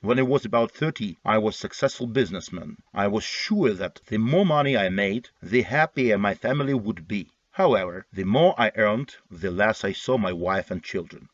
When I was about 30, I was a successful businessman. I was sure that the more money I made, the happier my family would be. However, the more I earned, the less I saw my wife and children.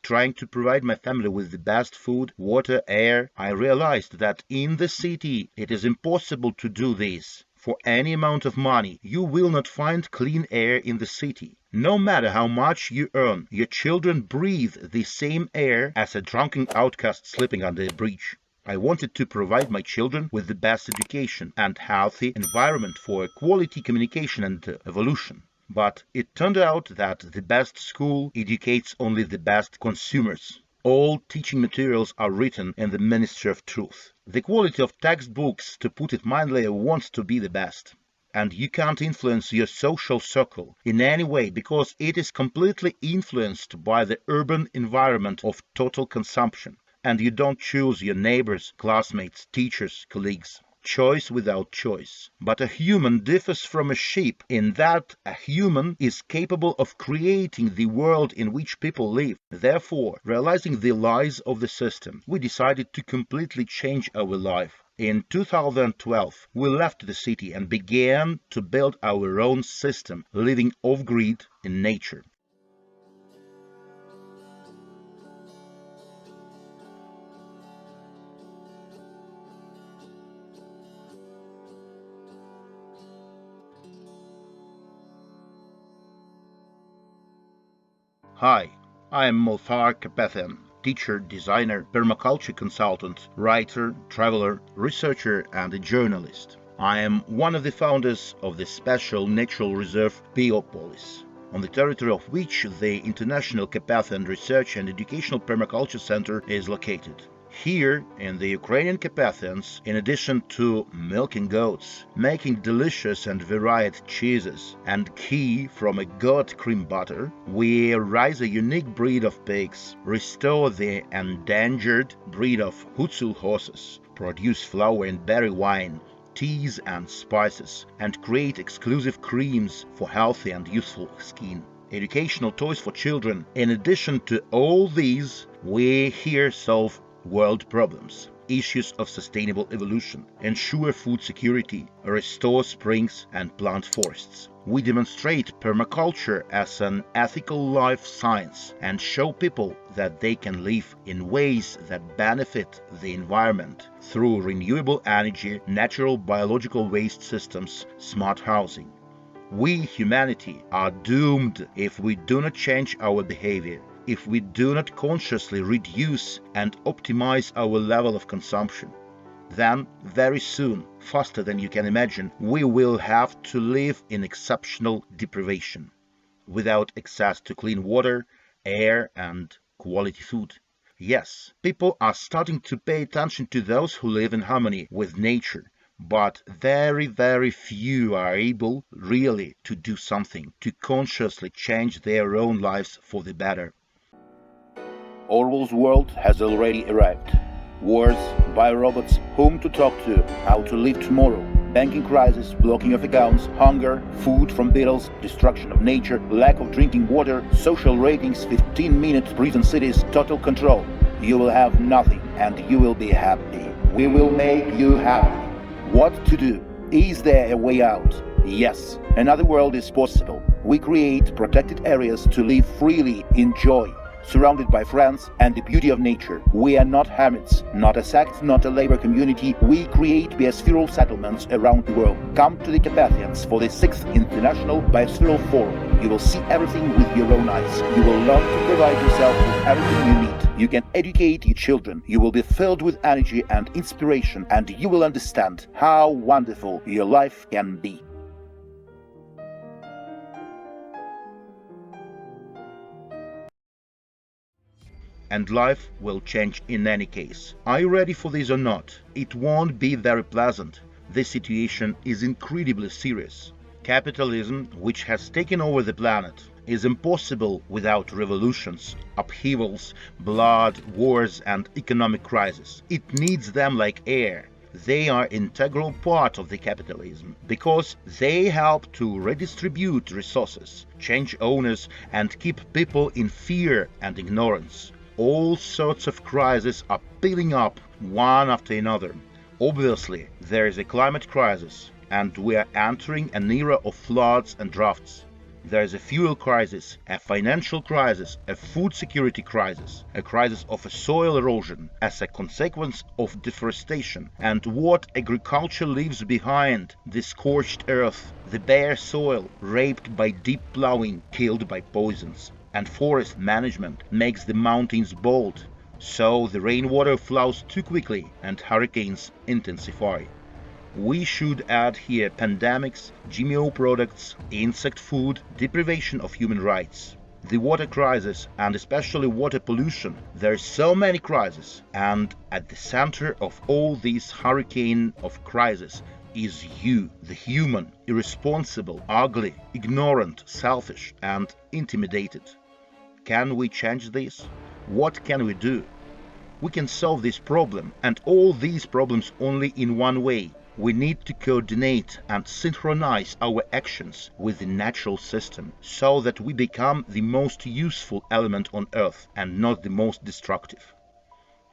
Trying to provide my family with the best food, water, air, I realized that in the city it is impossible to do this. For any amount of money, you will not find clean air in the city. No matter how much you earn, your children breathe the same air as a drunken outcast sleeping under a bridge. I wanted to provide my children with the best education and healthy environment for quality communication and evolution. But it turned out that the best school educates only the best consumers. All teaching materials are written in the Ministry of Truth. The quality of textbooks, to put it mildly, wants to be the best. And you can't influence your social circle in any way because it is completely influenced by the urban environment of total consumption. And you don't choose your neighbors, classmates, teachers, colleagues. Choice without choice. But a human differs from a sheep in that a human is capable of creating the world in which people live. Therefore, realizing the lies of the system, we decided to completely change our life. In 2012, we left the city and began to build our own system, living off-grid in nature. Hi, I am Carpathian, teacher, designer, permaculture consultant, writer, traveler, researcher, and a journalist. I am one of the founders of the special natural reserve Biopolis, on the territory of which the International Carpathian Research and Educational Permaculture Center is located. Here, in the Ukrainian Carpathians, in addition to milking goats, making delicious and varied cheeses, and ghee from a goat cream butter, we raise a unique breed of pigs, restore the endangered breed of Hutsul horses, produce flour and berry wine, teas and spices, and create exclusive creams for healthy and useful skin. Educational toys for children. In addition to all these, we here solve world problems, issues of sustainable evolution, ensure food security, restore springs and plant forests. We demonstrate permaculture as an ethical life science and show people that they can live in ways that benefit the environment through renewable energy, natural biological waste systems, smart housing. We, humanity, are doomed if we do not change our behavior, if we do not consciously reduce and optimize our level of consumption. Then, very soon, faster than you can imagine, we will have to live in exceptional deprivation, without access to clean water, air, and quality food. Yes, people are starting to pay attention to those who live in harmony with nature, but very, very few are able really to do something, to consciously change their own lives for the better. Orwell's world has already arrived. Wars, biorobots, whom to talk to, how to live tomorrow, banking crisis, blocking of accounts, hunger, food from beetles, destruction of nature, lack of drinking water, social ratings, 15-minute prison cities, total control. You will have nothing and you will be happy. We will make you happy. What to do? Is there a way out? Yes, another world is possible. We create protected areas to live freely, enjoy, surrounded by friends and the beauty of nature. We are not hermits, not a sect, not a labor community. We create biospheral settlements around the world. Come to the Carpathians for the 6th International Biospheral Forum. You will see everything with your own eyes. You will learn to provide yourself with everything you need. You can educate your children. You will be filled with energy and inspiration, and you will understand how wonderful your life can be. And life will change in any case. Are you ready for this or not? It won't be very pleasant. The situation is incredibly serious. Capitalism, which has taken over the planet, is impossible without revolutions, upheavals, blood, wars, and economic crisis. It needs them like air. They are an integral part of the capitalism because they help to redistribute resources, change owners, and keep people in fear and ignorance. All sorts of crises are piling up one after another. Obviously, there is a climate crisis, and we are entering an era of floods and droughts. There is a fuel crisis, a financial crisis, a food security crisis, a crisis of soil erosion as a consequence of deforestation, and what agriculture leaves behind: the scorched earth, the bare soil, raped by deep plowing, killed by poisons. And forest management makes the mountains bald, so the rainwater flows too quickly and hurricanes intensify. We should add here pandemics, GMO products, insect food, deprivation of human rights, the water crisis, and especially water pollution. There are so many crises, and at the center of all these hurricane of crises is you, the human, irresponsible, ugly, ignorant, selfish, and intimidated. Can we change this? What can we do? We can solve this problem, and all these problems, only in one way. We need to coordinate and synchronize our actions with the natural system so that we become the most useful element on Earth and not the most destructive.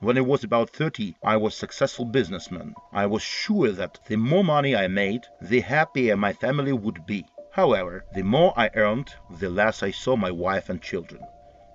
When I was about 30, I was a successful businessman. I was sure that the more money I made, the happier my family would be. However, the more I earned, the less I saw my wife and children.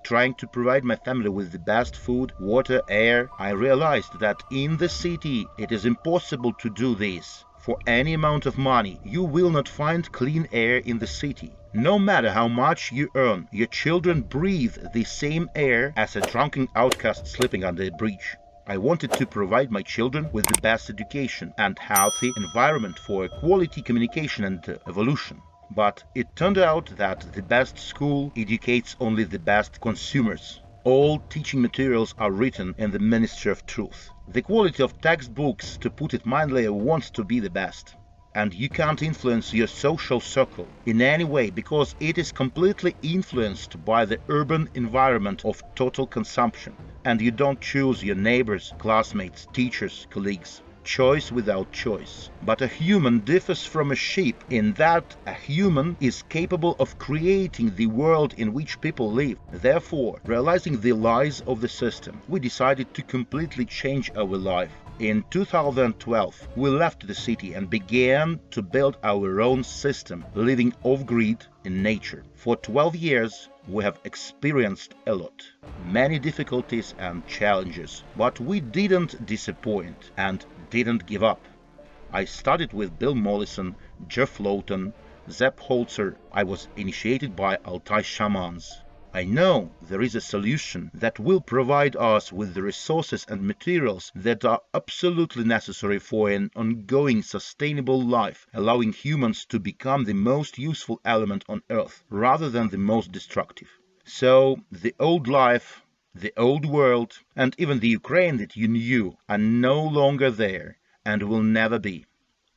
Trying to provide my family with the best food, water, air, I realized that in the city it is impossible to do this. For any amount of money, you will not find clean air in the city. No matter how much you earn, your children breathe the same air as a drunken outcast sleeping under a bridge. I wanted to provide my children with the best education and healthy environment for quality communication and evolution. But it turned out that the best school educates only the best consumers. All teaching materials are written in the Ministry of Truth. The quality of textbooks, to put it mildly, wants to be the best. And you can't influence your social circle in any way because it is completely influenced by the urban environment of total consumption. And you don't choose your neighbors, classmates, teachers, colleagues. Choice without choice. But a human differs from a sheep in that a human is capable of creating the world in which people live. Therefore, realizing the lies of the system, we decided to completely change our life. In 2012, we left the city and began to build our own system, living off-grid in nature. For 12 years, we have experienced a lot, many difficulties and challenges, but we didn't disappoint and didn't give up. I studied with Bill Mollison, Jeff Lawton, Zeb Holzer. I was initiated by Altai shamans. I know there is a solution that will provide us with the resources and materials that are absolutely necessary for an ongoing sustainable life, allowing humans to become the most useful element on Earth rather than the most destructive. So the old life, the old world, and even the Ukraine that you knew are no longer there and will never be.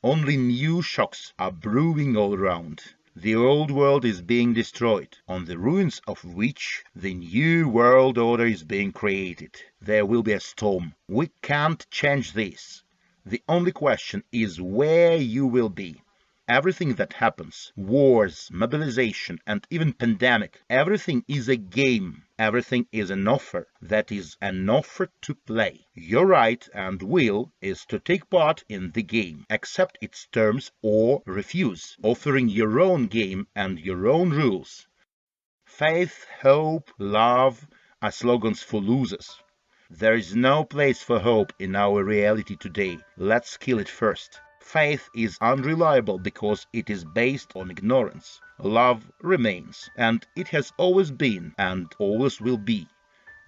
Only new shocks are brewing all around. The old world is being destroyed, on the ruins of which the new world order is being created. There will be a storm. We can't change this. The only question is where you will be. Everything that happens, wars, mobilization, and even pandemic, everything is a game. Everything is an offer. That is an offer to play. Your right and will is to take part in the game, accept its terms or refuse, offering your own game and your own rules. Faith, hope, love are slogans for losers. There is no place for hope in our reality today. Let's kill it first. Faith is unreliable because it is based on ignorance. Love remains, and it has always been and always will be.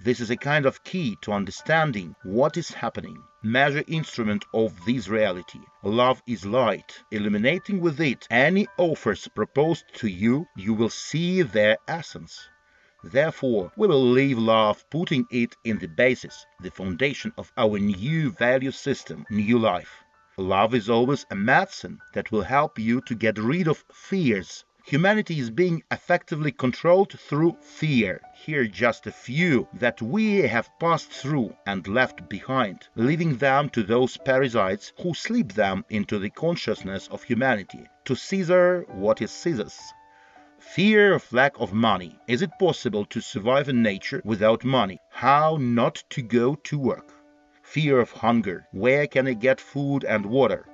This is a kind of key to understanding what is happening, measure instrument of this reality. Love is light. Illuminating with it any offers proposed to you, you will see their essence. Therefore, we will leave love, putting it in the basis, the foundation of our new value system, new life. Love is always a medicine that will help you to get rid of fears. Humanity is being effectively controlled through fear. Here just a few that we have passed through and left behind, leaving them to those parasites who slip them into the consciousness of humanity. To Caesar what is Caesar's. Fear of lack of money. Is it possible to survive in nature without money? How not to go to work? Fear of hunger. Where can I get food and water?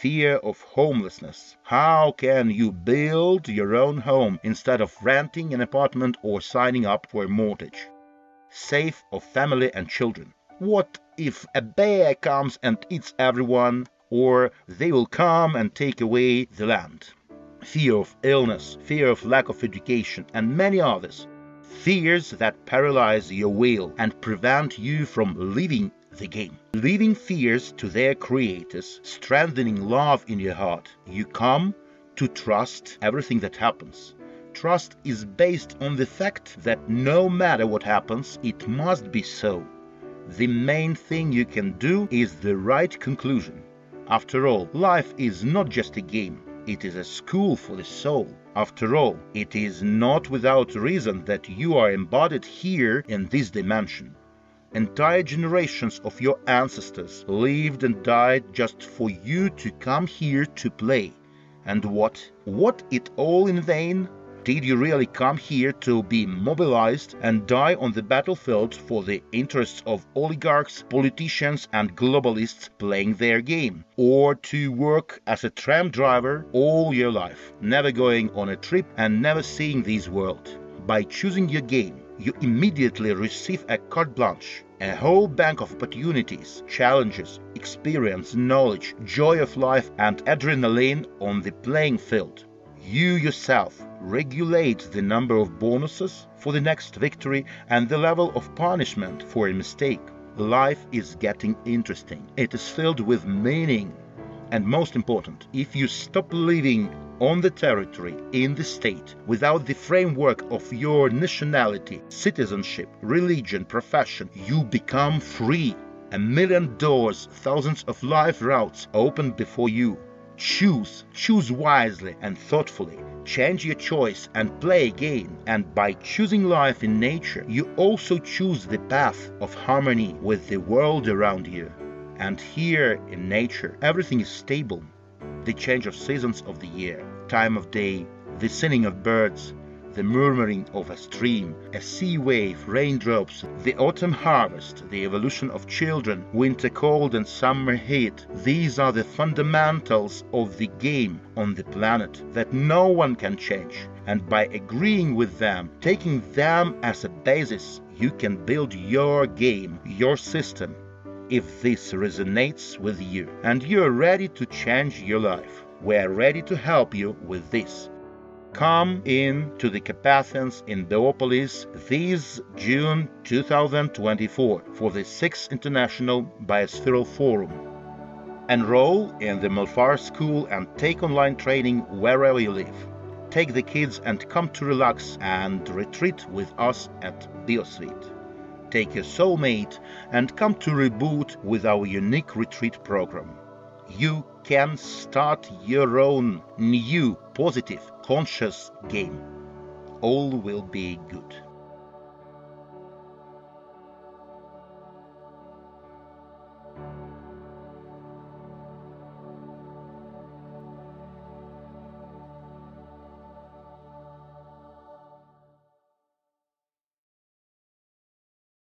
Fear of homelessness. How can you build your own home instead of renting an apartment or signing up for a mortgage? Safe of family and children. What if a bear comes and eats everyone, or they will come and take away the land? Fear of illness, fear of lack of education, and many others. Fears that paralyze your will and prevent you from living the game. Leaving fears to their creators, strengthening love in your heart. You come to trust everything that happens. Trust is based on the fact that no matter what happens, it must be so. The main thing you can do is the right conclusion. After all, life is not just a game. It is a school for the soul. After all, it is not without reason that you are embodied here in this dimension. Entire generations of your ancestors lived and died just for you to come here to play. And what? It all in vain? Did you really come here to be mobilized and die on the battlefield for the interests of oligarchs, politicians and globalists playing their game? Or to work as a tram driver all your life, never going on a trip and never seeing this world? By choosing your game, you immediately receive a carte blanche, a whole bank of opportunities, challenges, experience, knowledge, joy of life and adrenaline on the playing field. You yourself regulate the number of bonuses for the next victory and the level of punishment for a mistake. Life is getting interesting. It is filled with meaning. And most important, if you stop living on the territory, in the state, without the framework of your nationality, citizenship, religion, profession, you become free. 1,000,000 doors, thousands of life routes open before you. Choose wisely and thoughtfully. Change your choice and play again. And by choosing life in nature, you also choose the path of harmony with the world around you. And here in nature, everything is stable. The change of seasons of the year, time of day, the singing of birds, the murmuring of a stream, a sea wave, raindrops, the autumn harvest, the evolution of children, winter cold and summer heat. These are the fundamentals of the game on the planet that no one can change. And by agreeing with them, taking them as a basis, you can build your game, your system. If this resonates with you and you're ready to change your life, we're ready to help you with this. Come in to the Carpathians in Biopolis this June 2024 for the 6th International Biospheral Forum. Enroll in the Malfar School and take online training wherever you live. Take the kids and come to relax and retreat with us at BioSuite. Take your soulmate and come to reboot with our unique retreat program. You can start your own new, positive, conscious game. All will be good.